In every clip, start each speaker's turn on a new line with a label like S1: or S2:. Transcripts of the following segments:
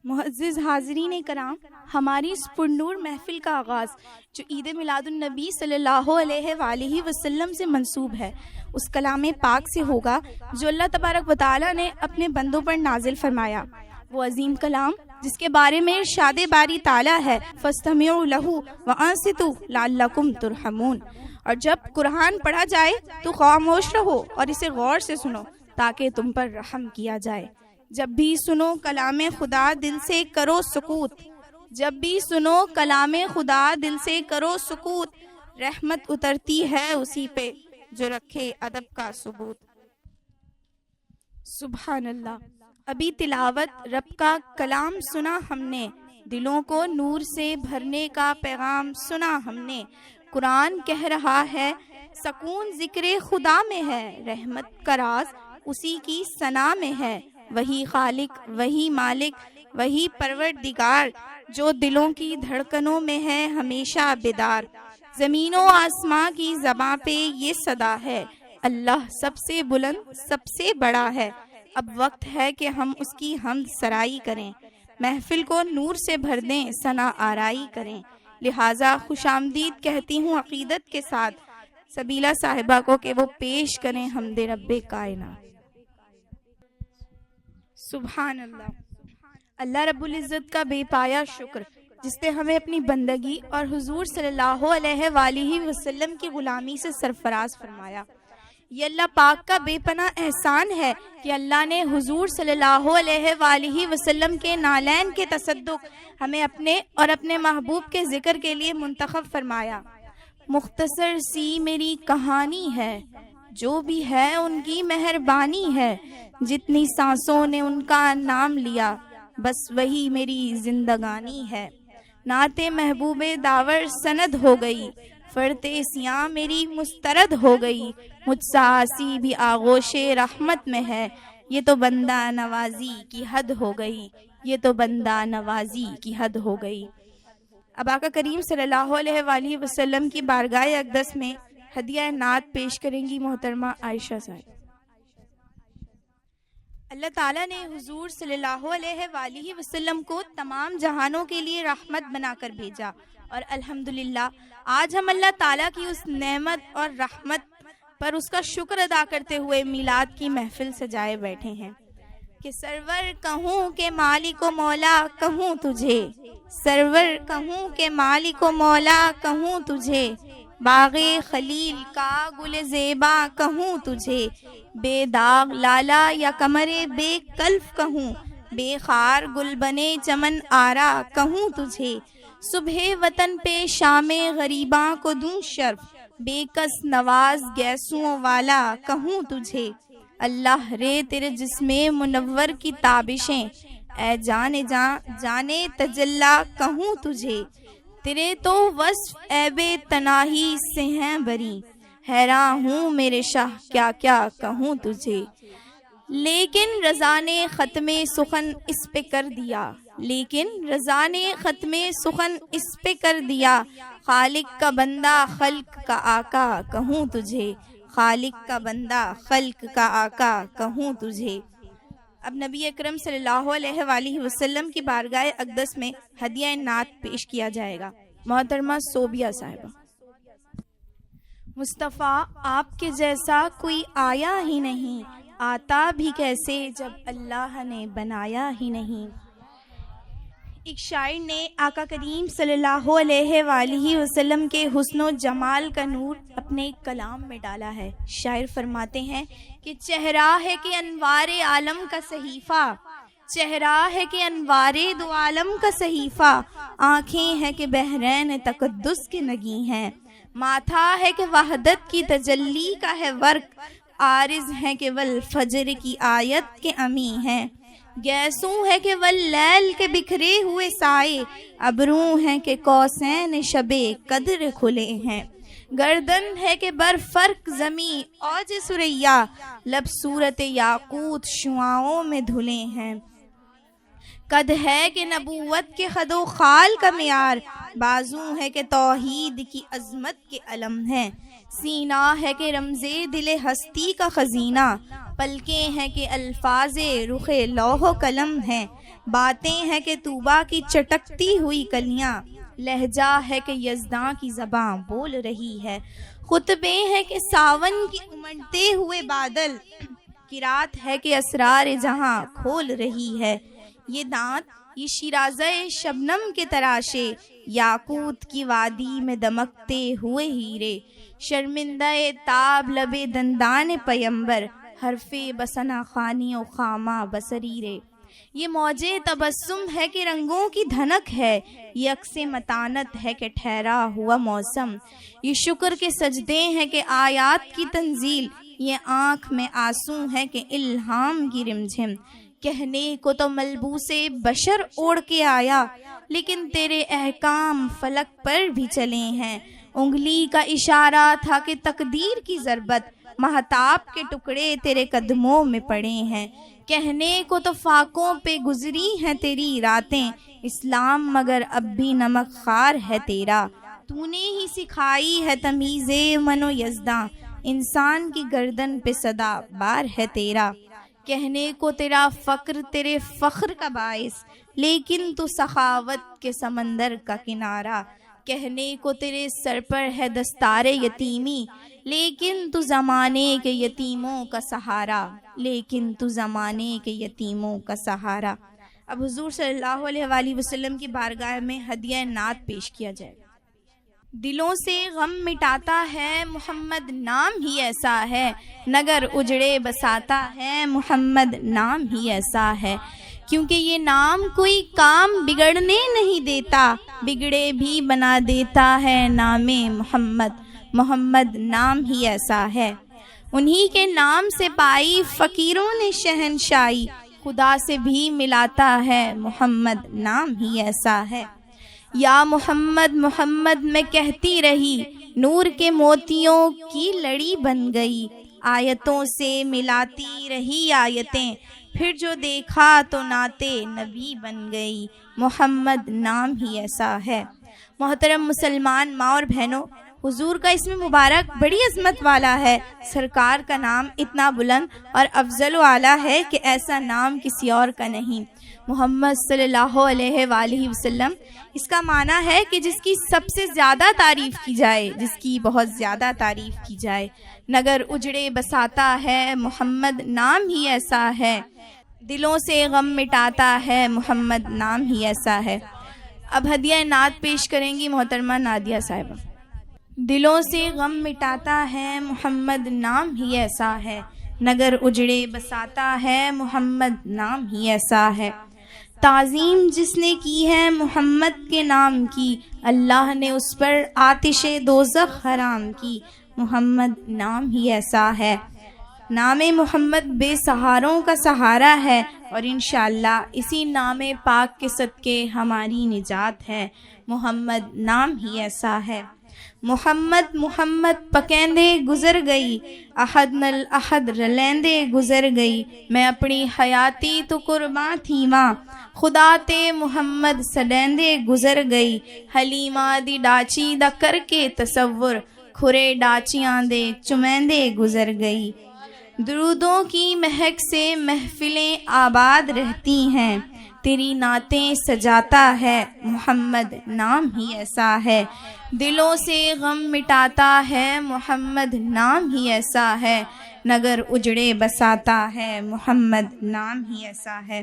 S1: معزز حاضرین کرام، ہماری اس پرنور محفل کا آغاز جو عید میلاد النبی صلی اللہ علیہ وآلہ وسلم سے منسوب ہے، اس کلام پاک سے ہوگا جو اللہ تبارک و تعالی نے اپنے بندوں پر نازل فرمایا۔ وہ عظیم کلام جس کے بارے میں ارشاد باری تعالی ہے فَاسْتَمِعُوا لَهُ وَأَنصِتُوا لَعَلَّكُمْ تُرْحَمُونَ، اور جب قرآن پڑھا جائے تو خاموش رہو اور اسے غور سے سنو تاکہ تم پر رحم کیا جائے۔ جب بھی سنو کلام خدا دل سے کرو سکوت، جب بھی سنو کلام خدا دل سے کرو سکوت، رحمت اترتی ہے اسی پہ جو رکھے ادب کا ثبوت۔ سبحان اللہ۔ ابھی تلاوت رب کا کلام سنا ہم نے، دلوں کو نور سے بھرنے کا پیغام سنا ہم نے۔ قرآن کہہ رہا ہے سکون ذکر خدا میں ہے، رحمت کا راز اسی کی ثنا میں ہے۔ وہی خالق، وہی مالک، وہی پروردگار جو دلوں کی دھڑکنوں میں ہے ہمیشہ بیدار۔ زمین و آسماں کی زباں پہ یہ صدا ہے، اللہ سب سے بلند سب سے بڑا ہے۔ اب وقت ہے کہ ہم اس کی حمد سرائی کریں، محفل کو نور سے بھر دیں، ثنا آرائی کریں۔ لہٰذا خوش آمدید کہتی ہوں عقیدت کے ساتھ سبیلہ صاحبہ کو کہ وہ پیش کریں حمد رب کائنات۔ سبحان اللہ۔ اللہ رب العزت کا بے پایا شکر جس نے ہمیں اپنی بندگی اور حضور صلی اللہ علیہ وآلہ وسلم کی غلامی سے سرفراز فرمایا۔ یہ اللہ پاک کا بے پناہ احسان ہے کہ اللہ نے حضور صلی اللہ علیہ وآلہ وسلم کے نالین کے تصدق ہمیں اپنے اور اپنے محبوب کے ذکر کے لیے منتخب فرمایا۔ مختصر سی میری کہانی ہے، جو بھی ہے ان کی مہربانی ہے، جتنی سانسوں نے ان کا نام لیا بس وہی میری زندگانی ہے۔ نعت محبوب داور سند ہو گئی، فرت سیاں میری مسترد ہو گئی، مجھ سا آسی بھی آغوش رحمت میں ہے، یہ تو بندہ نوازی کی حد ہو گئی، یہ تو بندہ نوازی کی حد ہو گئی۔ اب آقا کریم صلی اللہ علیہ وآلہ وسلم کی بارگاہ اقدس میں ہدیہ نعت پیش کریں گی محترمہ عائشہ صاحب۔ اللہ تعالیٰ نے حضور صلی اللہ علیہ وآلہ وسلم کو تمام جہانوں کے لیے رحمت بنا کر بھیجا، اور الحمدللہ آج ہم اللہ تعالیٰ کی اس نعمت اور رحمت پر اس کا شکر ادا کرتے ہوئے میلاد کی محفل سجائے بیٹھے ہیں کہ سرور کہوں کہ مالک و مولا کہوں تجھے، سرور کہوں کہ مالک و مولا کہوں تجھے، باغ خلیل کا گل زیبا کہوں تجھے، بے داغ لالا یا کمر بے کلف کہوں، بے خار گل بنے چمن آرا کہوں تجھے، صبح وطن پہ شام غریباں کو دوں شرف، بے کس نواز گیسوں والا کہوں تجھے۔ اللہ رے تیرے جسم منور کی تابشیں، اے جانے تجلا کہوں تجھے، تیرے تو وصف عیب تناہی سے ہیں بری، حیران ہوں میرے شاہ کیا کیا کہوں تجھے۔ لیکن رضا نے ختم سخن اس پہ کر دیا، لیکن رضا نے ختم سخن اس پہ کر دیا، خالق کا بندہ خلق کا آقا کہوں تجھے، خالق کا بندہ خلق کا آقا کہوں تجھے۔ اب نبی اکرم صلی اللہ علیہ وآلہ وسلم کی بارگاہ اقدس میں ہدیہ نعت پیش کیا جائے گا۔ محترمہ صوبیہ صاحبہ۔ مصطفیٰ آپ کے جیسا کوئی آیا ہی نہیں، آتا بھی کیسے جب اللہ نے بنایا ہی نہیں۔ ایک شاعر نے آقا کریم صلی اللہ علیہ وآلہ وسلم کے حسن و جمال کا نور اپنے کلام میں ڈالا ہے۔ شاعر فرماتے ہیں کہ چہرہ ہے کہ انوار عالم کا صحیفہ، چہرہ ہے کہ انوار دو عالم کا صحیفہ، آنکھیں ہیں کہ بحرین تقدس کے نگی ہیں، ماتھا ہے کہ وحدت کی تجلی کا ہے ورق، عارض ہے کہ والفجر کی آیت کے امی ہیں، گیسوں ہے کہ واللیل کے بکھرے ہوئے سائے، ابروں ہیں کہ قوسین شب قدر کھلے ہیں، گردن ہے کہ بر فرق زمیں اوج ثریا، لب صورت یاقوت شعاعوں میں دھلے ہیں، قد ہے کہ نبوت کے خد و خال کا معیار، بازو ہے کہ توحید کی عظمت کے علم ہیں، سینہ ہے کہ رمزے دل ہستی کا خزینہ، پلکیں ہیں کہ الفاظ رخ لوح و قلم ہیں، باتیں ہیں کہ طوبیٰ کی چٹکتی ہوئی کلیاں، لہجہ ہے کہ یزداں کی زباں بول رہی ہے، خطبے ہیں کہ ساون کی امڑتے ہوئے بادل، قرات ہے کہ اسرار جہاں کھول رہی ہے، یہ دانت یہ شیرازہ شبنم کے تراشے، یاقوت کی وادی میں دمکتے ہوئے ہیرے، شرمندہ تاب لب دندان پیمبر، حرف بسنا خانی و خامہ بصریرے، یہ موج تبسم ہے کہ رنگوں کی دھنک ہے، یہ عکس متانت ہے کہ ٹھہرا ہوا موسم، یہ شکر کے سجدے ہیں کہ آیات کی تنزیل، یہ آنکھ میں آنسو ہے کہ الہام کی رمجھم، کہنے کو تو ملبوس بشر اوڑھ کے آیا، لیکن تیرے احکام فلک پر بھی چلے ہیں، انگلی کا اشارہ تھا کہ تقدیر کی ضربت، مہتاب کے ٹکڑے تیرے قدموں میں پڑے ہیں، کہنے کو تو فاقوں پہ گزری ہیں تیری راتیں، اسلام مگر اب بھی نمک خوار ہے تیرا، تو نے ہی سکھائی ہے تمیز من و یزداں، انسان کی گردن پہ صدا بار ہے تیرا، کہنے کو تیرا فقر تیرے فخر کا باعث، لیکن تو سخاوت کے سمندر کا کنارہ، کہنے کو تیرے سر پر ہے دستار یتیمی، لیکن تو زمانے کے یتیموں کا سہارا، لیکن تو زمانے کے یتیموں کا سہارا۔ اب حضور صلی اللہ علیہ وآلہ وسلم کی بارگاہ میں ہدیہ نعت پیش کیا جائے۔ دلوں سے غم مٹاتا ہے محمد نام ہی ایسا ہے، نگر اجڑے بساتا ہے محمد نام ہی ایسا ہے، کیونکہ یہ نام کوئی کام بگڑنے نہیں دیتا، بگڑے بھی بنا دیتا ہے نام محمد، محمد نام ہی ایسا ہے، انہی کے نام سے پائی فقیروں نے شہنشاہی، خدا سے بھی ملاتا ہے محمد نام ہی ایسا ہے، یا محمد محمد میں کہتی رہی، نور کے موتیوں کی لڑی بن گئی، آیتوں سے ملاتی رہی آیتیں، پھر جو دیکھا تو نعت نبی بن گئی، محمد نام ہی ایسا ہے۔ محترم مسلمان ماں اور بہنوں، حضور کا اسم مبارک بڑی عظمت والا ہے، سرکار کا نام اتنا بلند اور افضل و اعلیٰ ہے کہ ایسا نام کسی اور کا نہیں۔ محمد صلی اللہ علیہ وآلہ وسلم، اس کا معنی ہے کہ جس کی سب سے زیادہ تعریف کی جائے، جس کی بہت زیادہ تعریف کی جائے، نگر اجڑے بساتا ہے محمد نام ہی ایسا ہے، دلوں سے غم مٹاتا ہے محمد نام ہی ایسا ہے۔ اب ہدیہ نعت پیش کریں گی محترمہ نادیہ صاحبہ۔ دلوں سے غم مٹاتا ہے محمد نام ہی ایسا ہے، نگر اجڑے بساتا ہے محمد نام ہی ایسا ہے، تعظیم جس نے کی ہے محمد کے نام کی، اللہ نے اس پر آتش دوزخ حرام کی، محمد نام ہی ایسا ہے، نام محمد بے سہاروں کا سہارا ہے، اور انشاءاللہ اسی نام پاک کے صدقے ہماری نجات ہے، محمد نام ہی ایسا ہے۔ محمد محمد پکیندے گزر گئی، احد نل احد رلیندے گزر گئی، میں اپنی حیاتی تو قرباں تھی ماں، خدا تے محمد سڈیندے گزر گئی، حلیمہ دی ڈاچی دا کر کے تصور، کھرے ڈاچیاں دے چمیندے گزر گئی، درودوں کی مہک سے محفلیں آباد رہتی ہیں، تیری نعتیں سجاتا ہے محمد نام ہی ایسا ہے، دلوں سے غم مٹاتا ہے محمد نام ہی ایسا ہے، نگر اجڑے بساتا ہے محمد نام ہی ایسا ہے۔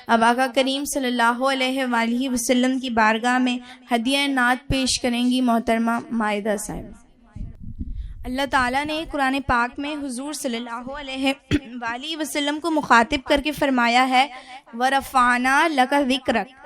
S1: اب آقا کریم صلی اللہ علیہ وآلہ وسلم کی بارگاہ میں ہدیہ نعت پیش کریں گی محترمہ مائدہ صاحب۔ اللہ تعالیٰ نے قرآن پاک میں حضور صلی اللہ علیہ وآلہ وسلم کو مخاطب کر کے فرمایا ہے، وَرَفَعْنَا لَكَ ذِكْرَكَ،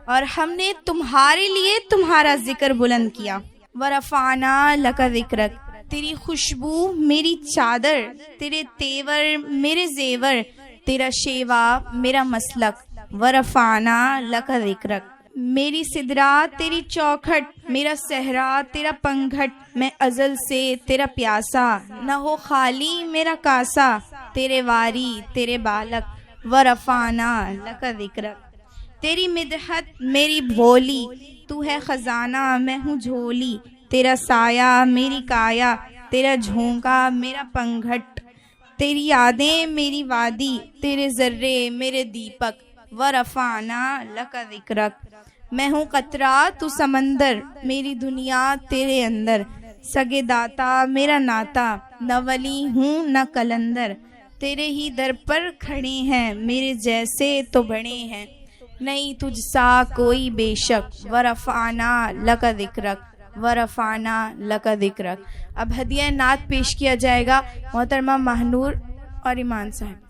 S1: اور ہم نے تمہارے لیے تمہارا ذکر بلند کیا، وَرَفَعْنَا لَكَ ذِكْرَكَ، تیری خوشبو میری چادر، تیرے تیور میرے زیور، تیرا شیوا میرا مسلک، وَرَفَعْنَا لَكَ ذِكْرَكَ، میری سدرا تیری چوکھٹ، میرا صحرا تیرا پنگھٹ، میں ازل سے تیرا پیاسا، نہ ہو خالی میرا کاسا، تیرے واری تیرے بالک، ورفعنا لک ذکرک، تیری مدحت میری بھولی، تو ہے خزانہ میں ہوں جھولی، تیرا سایہ میری کایا، تیرا جھونکا میرا پنگھٹ، تیری یادیں میری وادی، تیرے ذرے میرے دیپک، ورفعنا لک ذکرک۔ میں ہوں قطرہ تو سمندر، میری دنیا تیرے اندر، سگے داتا میرا ناتا، نہ ولی ہوں نہ کلندر، تیرے ہی در پر کھڑے ہیں، میرے جیسے تو بڑے ہیں، نہیں تجھ سا کوئی بے شک، ورفعنا لک ذکرک، ورفعنا لک ذکرک۔ اب ہدیہ نعت پیش کیا جائے گا محترمہ ماہنور اور ایمان صاحب۔